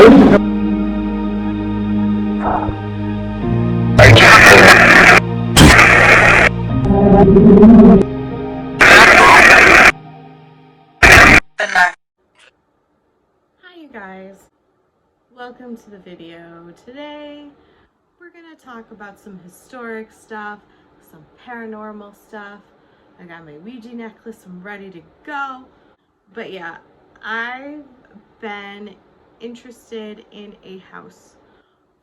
Hi you guys, welcome to the video. Today we're gonna talk about some historic stuff, some paranormal stuff. I got my Ouija necklace, I'm ready to go. But yeah, I've been interested in a house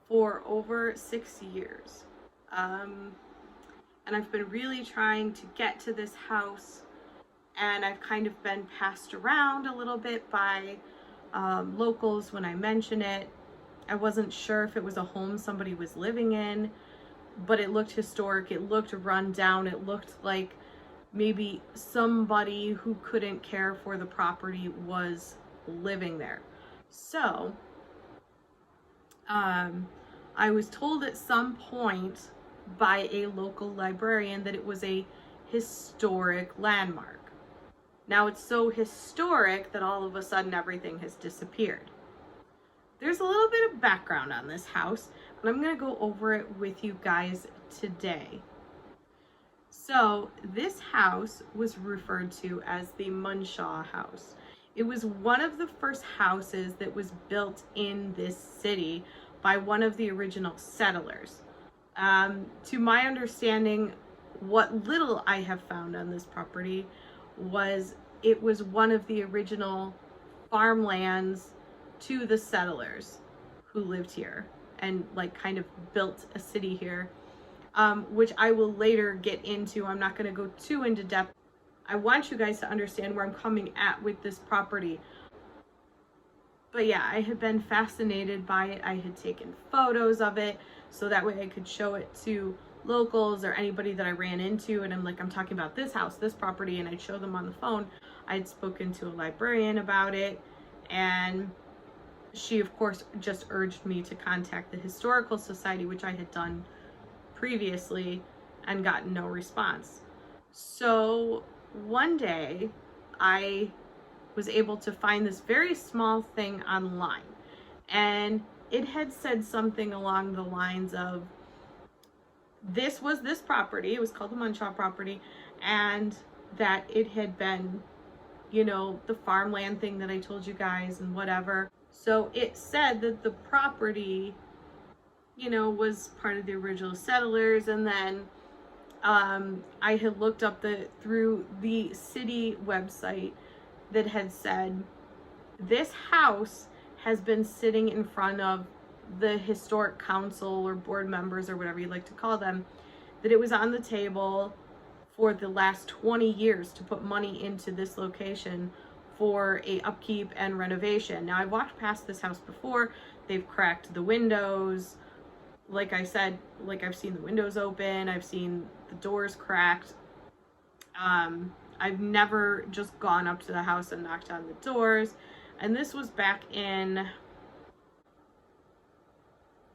for over 6 years. And I've been really trying to get to this house, and I've kind of been passed around a little bit by locals when I mention it. I wasn't sure if it was a home somebody was living in, but it looked historic, it looked run down, it looked like maybe somebody who couldn't care for the property was living there. So I was told at some point by a local librarian that it was a historic landmark. Now it's so historic that all of a sudden everything has disappeared. There's a little bit of background on this house, and I'm going to go over it with you guys today. So this house was referred to as the Munshaw House. It was one of the first houses that was built in this city by one of the original settlers. To my understanding, what little I have found on this property was it was one of the original farmlands to the settlers who lived here and like kind of built a city here, which I will later get into. I'm not going to go too into depth. I want you guys to understand where I'm coming at with this property. But yeah, I had been fascinated by it. I had taken photos of it so that way I could show it to locals or anybody that I ran into, and I'm talking about this house, this property, and I'd show them on the phone. I'd spoken to a librarian about it, and she of course just urged me to contact the Historical Society, which I had done previously and gotten no response. So one day I was able to find this very small thing online, and it had said something along the lines of this was this property, it was called the Munshaw property, and that it had been, you know, the farmland thing that I told you guys and whatever. So it said that the property, you know, was part of the original settlers. And then I had looked up through the city website that had said this house has been sitting in front of the historic council or board members or whatever you like to call them, that it was on the table for the last 20 years to put money into this location for a upkeep and renovation. Now I've walked past this house before. They've cracked the windows. Like I said, like I've seen the windows open, I've seen the doors cracked. I've never just gone up to the house and knocked on the doors. And this was back in,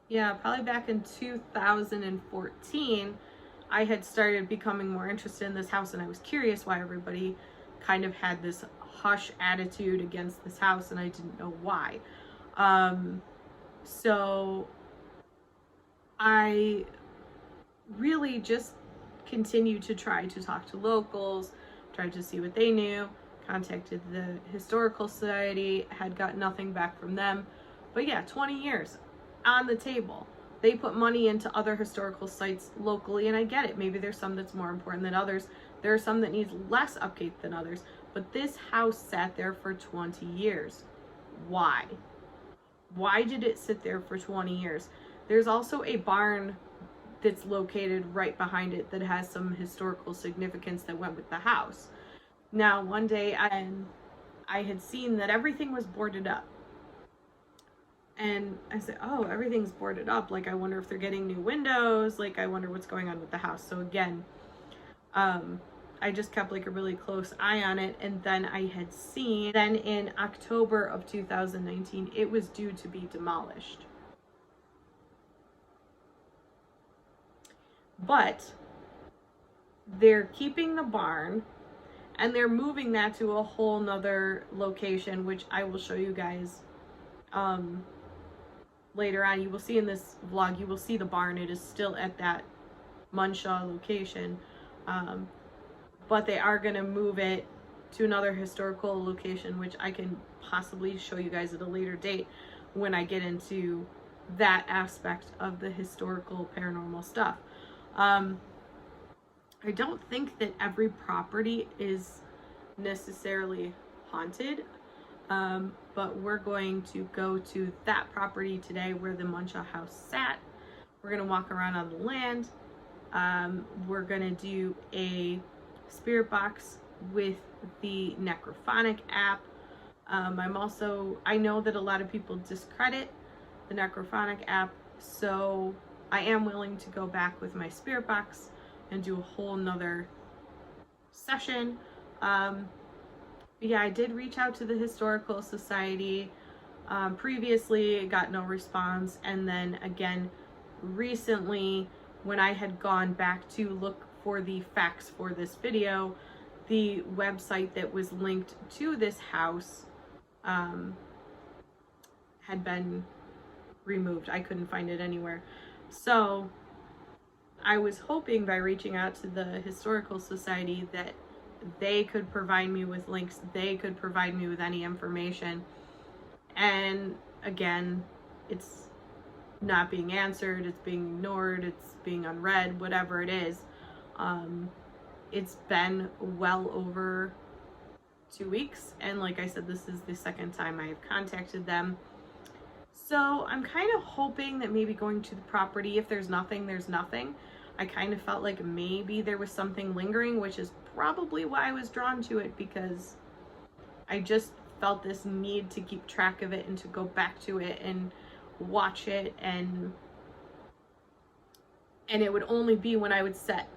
yeah, probably back in 2014, I had started becoming more interested in this house, and I was curious why everybody kind of had this hush attitude against this house, and I didn't know why. So I really just continued to try to talk to locals, tried to see what they knew, contacted the Historical Society, had got nothing back from them. But yeah, 20 years on the table. They put money into other historical sites locally, and I get it. Maybe there's some that's more important than others. There are some that needs less upkeep than others. But this house sat there for 20 years. Why? Why did it sit there for 20 years? There's also a barn that's located right behind it that has some historical significance that went with the house. Now, one day I had seen that everything was boarded up. And I said, oh, everything's boarded up. Like, I wonder if they're getting new windows. Like, I wonder what's going on with the house. So again, I just kept like a really close eye on it. And then I had seen, then in October of 2019, it was due to be demolished. But they're keeping the barn and they're moving that to a whole nother location, which I will show you guys later on, you will see in this vlog, you will see the barn. It is still at that Munshaw location, but they are going to move it to another historical location, which I can possibly show you guys at a later date when I get into that aspect of the historical paranormal stuff. I don't think that every property is necessarily haunted, but we're going to go to that property today where the Munshaw house sat. We're going to walk around on the land. We're going to do a spirit box with the Necrophonic app. I know that a lot of people discredit the Necrophonic app, so I am willing to go back with my spirit box and do a whole nother session. Yeah, I did reach out to the Historical Society previously, got no response, and then again recently when I had gone back to look for the facts for this video, the website that was linked to this house had been removed. I couldn't find it anywhere. So I was hoping by reaching out to the Historical Society that they could provide me with links, they could provide me with any information. And again, it's not being answered, it's being ignored, it's being unread, whatever it is. It's been well over 2 weeks, and like I said, this is the second time I have contacted them. So I'm kind of hoping that maybe going to the property, if there's nothing, there's nothing. I kind of felt like maybe there was something lingering, which is probably why I was drawn to it, because I just felt this need to keep track of it and to go back to it and watch it, and it would only be when I would set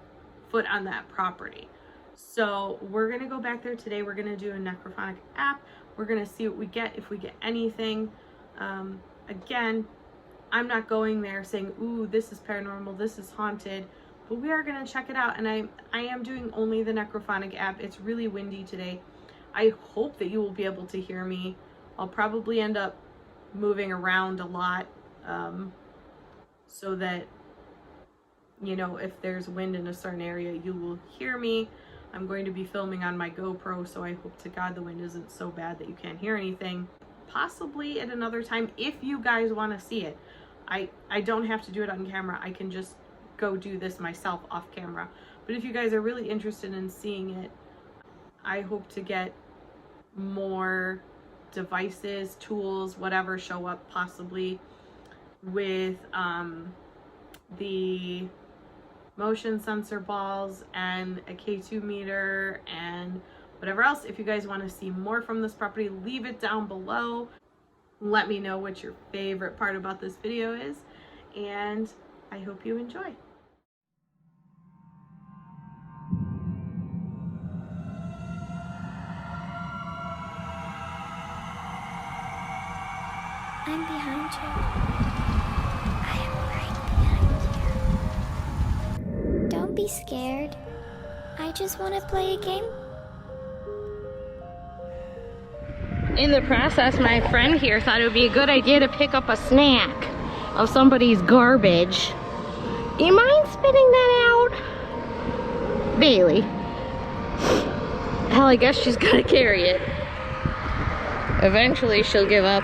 foot on that property. So we're gonna go back there today. We're gonna do a Necrophonic app. We're gonna see what we get, if we get anything. Again, I'm not going there saying, ooh, this is paranormal, this is haunted, but we are gonna check it out. And I am doing only the Necrophonic app. It's really windy today. I hope that you will be able to hear me. I'll probably end up moving around a lot, so that, you know, if there's wind in a certain area, you will hear me. I'm going to be filming on my GoPro, so I hope to God the wind isn't so bad that you can't hear anything. Possibly at another time, if you guys want to see it. I don't have to do it on camera. I can just go do this myself off camera. But if you guys are really interested in seeing it, I hope to get more devices, tools, whatever show up, possibly with the motion sensor balls and a K2 meter and whatever else. If you guys want to see more from this property, leave it down below. Let me know what your favorite part about this video is, and I hope you enjoy. I'm behind you. I am right behind you. Don't be scared. I just want to play a game. In the process, my friend here thought it would be a good idea to pick up a snack of somebody's garbage. Do you mind spitting that out? Bailey. Hell, I guess she's gonna carry it. Eventually she'll give up.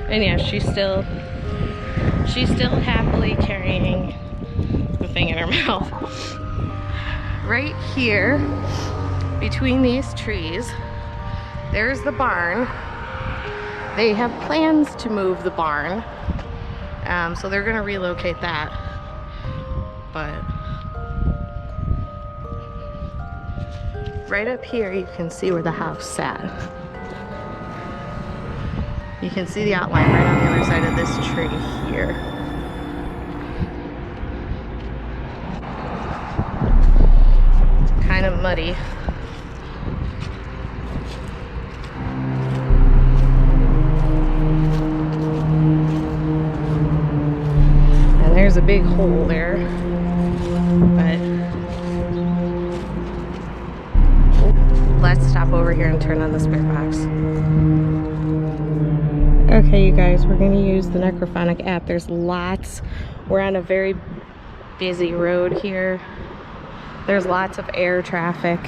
And yeah, she's still happily carrying the thing in her mouth. Right here, between these trees, there's the barn. They have plans to move the barn, so they're gonna relocate that. But right up here, you can see where the house sat. You can see the outline right on the other side of this tree here. It's kind of muddy. And there's a big hole there. But let's stop over here and turn on the spirit box. Okay, you guys, we're going to use the Necrophonic app. There's lots. We're on a very busy road here. There's lots of air traffic.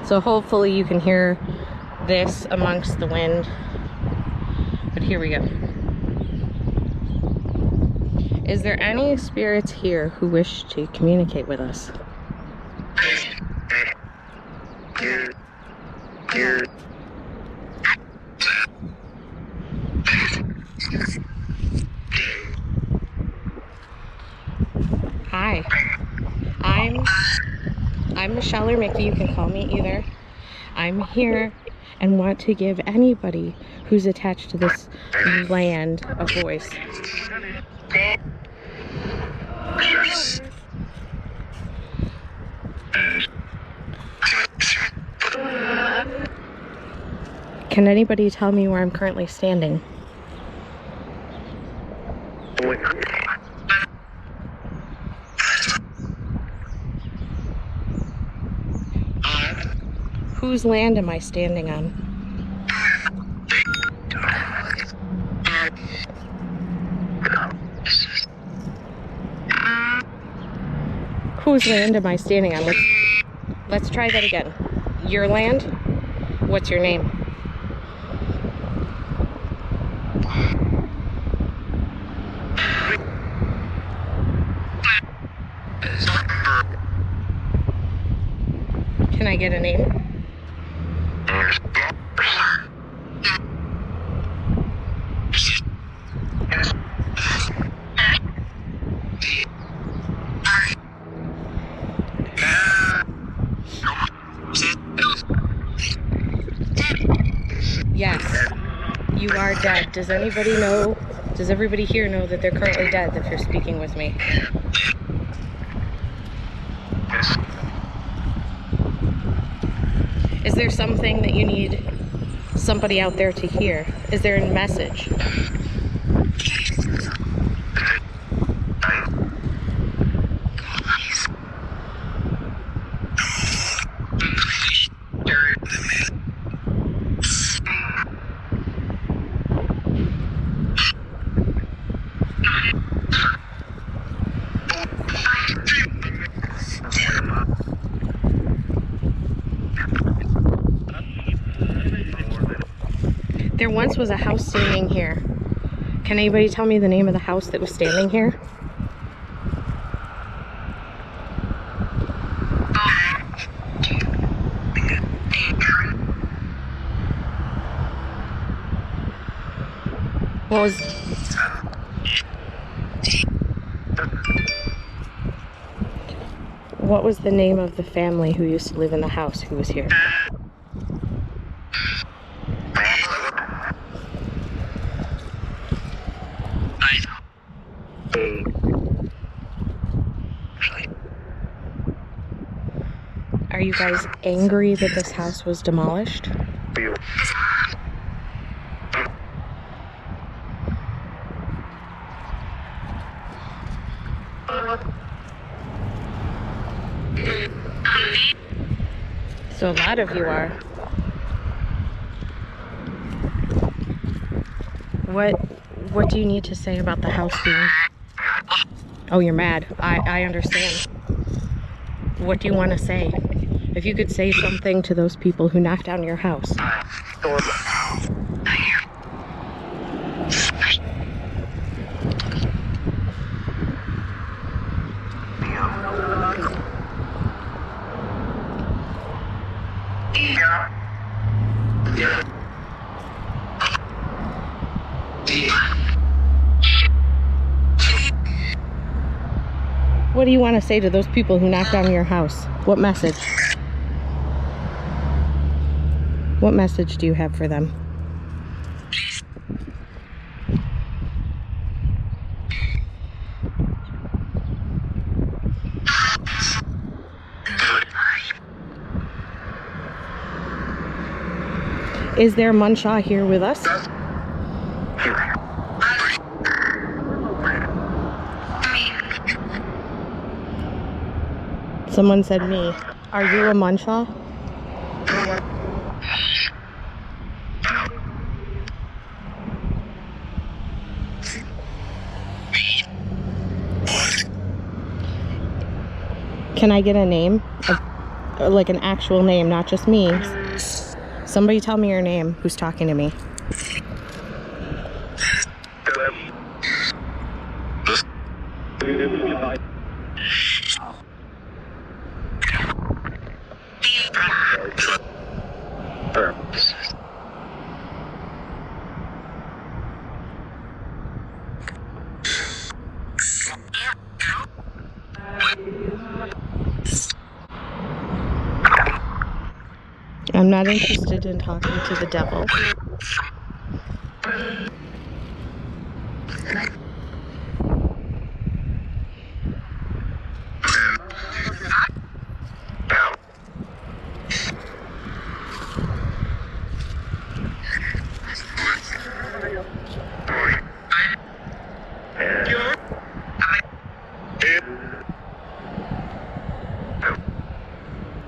So hopefully you can hear this amongst the wind. But here we go. Is there any spirits here who wish to communicate with us? Hi, I'm Michelle or Mickey, you can call me either. I'm here and want to give anybody who's attached to this land a voice. Can anybody tell me where I'm currently standing? Whose land am I standing on? Whose land am I standing on? Let's try that again. Your land? What's your name? Can I get a name? Yes, you are dead. Does anybody know, does everybody here know that they're currently dead if you're speaking with me? Is there something that you need somebody out there to hear? Is there a message? There once was a house standing here. Can anybody tell me the name of the house that was standing here? What was the name of the family who used to live in the house who was here? Are you guys angry that this house was demolished? So a lot of you are. What do you need to say about the house being... Oh, you're mad. I understand. What do you want to say? If you could say something to those people who knocked down your house. What do you want to say to those people who knocked down your house? What message? What message do you have for them? Is there Munshaw here with us? Someone said me. Are you a Munshaw? Can I get a name? Like an actual name, not just me. Somebody tell me your name. Who's talking to me? I'm not interested in talking to the devil.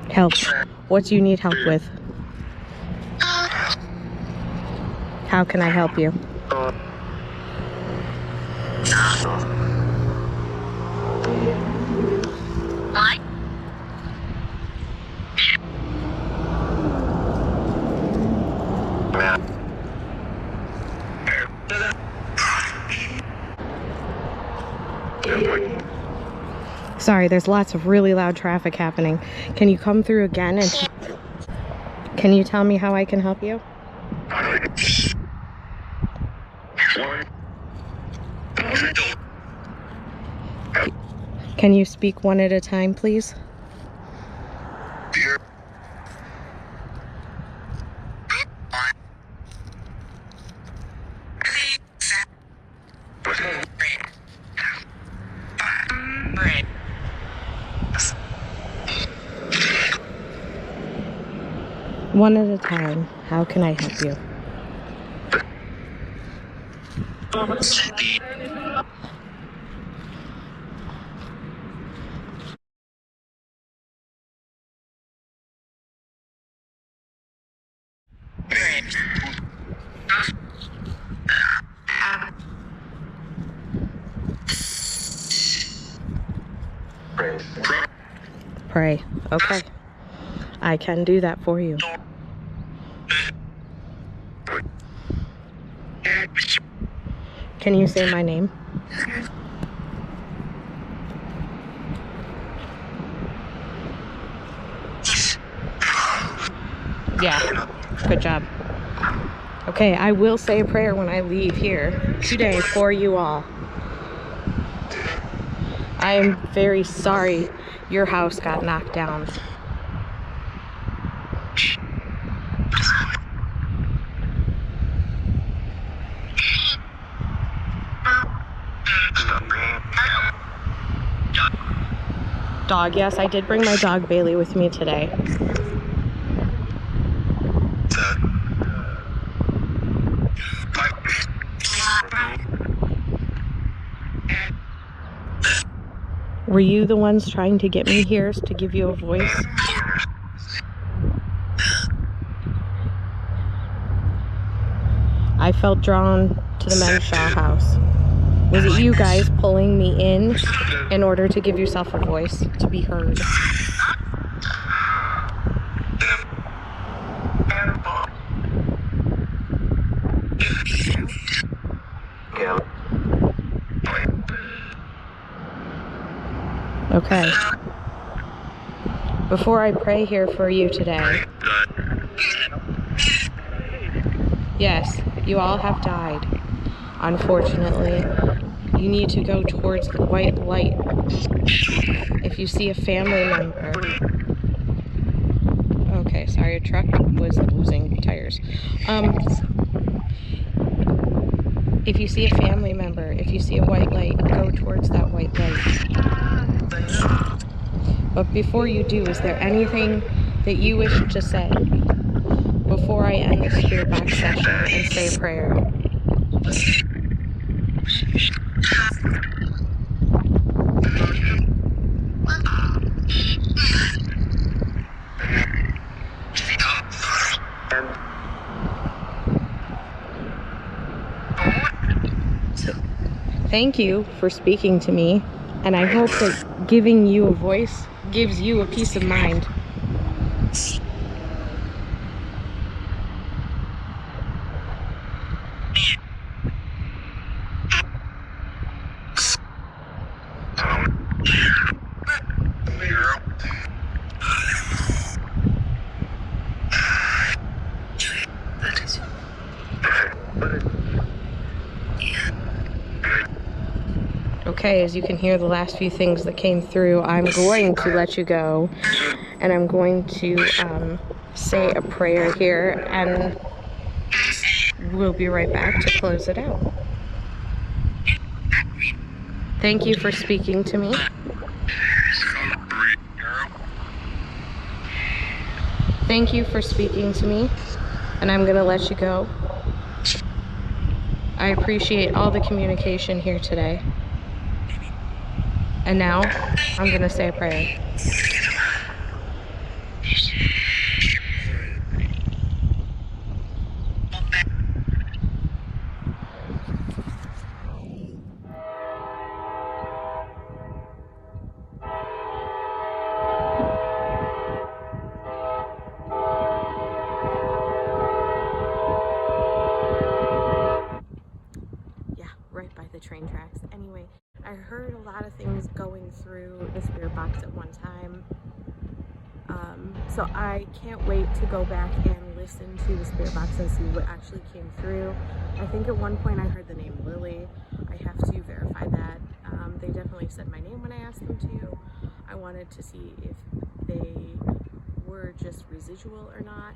Help. What do you need help with? How can I help you? Sorry, there's lots of really loud traffic happening. Can you come through again and can you tell me how I can help you? Can you speak one at a time, please? One at a time. How can I help you? Pray. Okay. I can do that for you. Can you say my name? Yeah. Good job. Okay, I will say a prayer when I leave here today for you all. I am very sorry your house got knocked down. Dog, yes, I did bring my dog Bailey with me today. Were you the ones trying to get me here to give you a voice? I felt drawn to the Menshaw house. Was it you guys pulling me in order to give yourself a voice, to be heard? Okay. Before I pray here for you today, yes, you all have died. Unfortunately, you need to go towards the white light. If you see a family member... Okay, sorry, a truck was losing tires. If you see a family member, if you see a white light, go towards that white light. But before you do, is there anything that you wish to say before I end the spirit box session and say a prayer? Thank you for speaking to me, and I hope that giving you a voice gives you a peace of mind. Okay, as you can hear the last few things that came through, I'm going to let you go, and I'm going to say a prayer here, and we'll be right back to close it out. Thank you for speaking to me. Thank you for speaking to me, and I'm going to let you go. I appreciate all the communication here today. And now, I'm going to say a prayer. Yeah, right by the train tracks. Anyway, I heard a lot of things going through the spirit box at one time. So I can't wait to go back and listen to the spirit box and see what actually came through. I think at one point I heard the name Lily. I have to verify that. They definitely said my name when I asked them to. I wanted to see if they were just residual or not,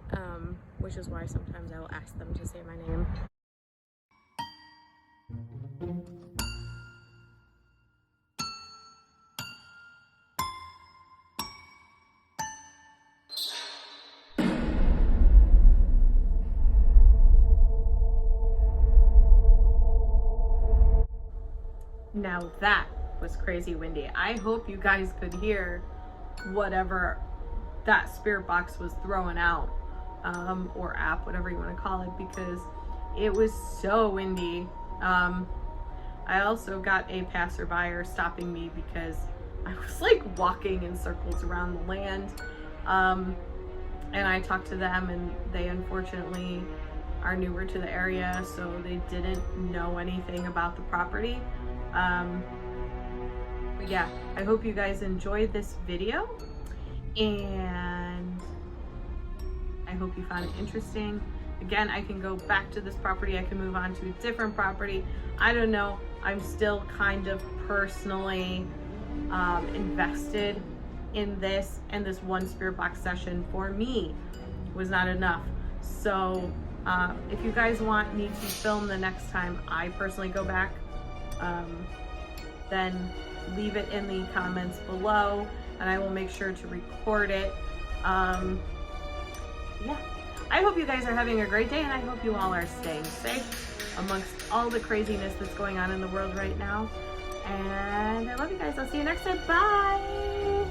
which is why sometimes I will ask them to say my name. Now that was crazy windy. I hope you guys could hear whatever that spirit box was throwing out, or app, whatever you want to call it, because it was so windy. I also got a passerby stopping me because I was like walking in circles around the land, and I talked to them, and they unfortunately are newer to the area, so they didn't know anything about the property. But yeah, I hope you guys enjoyed this video, and I hope you found it interesting. Again, I can go back to this property, I can move on to a different property. I don't know, I'm still kind of personally invested in this, and this one spirit box session for me was not enough. So if you guys want me to film the next time I personally go back, then leave it in the comments below, and I will make sure to record it. Yeah, I hope you guys are having a great day, and I hope you all are staying safe amongst all the craziness that's going on in the world right now. And I love you guys. I'll see you next time. Bye.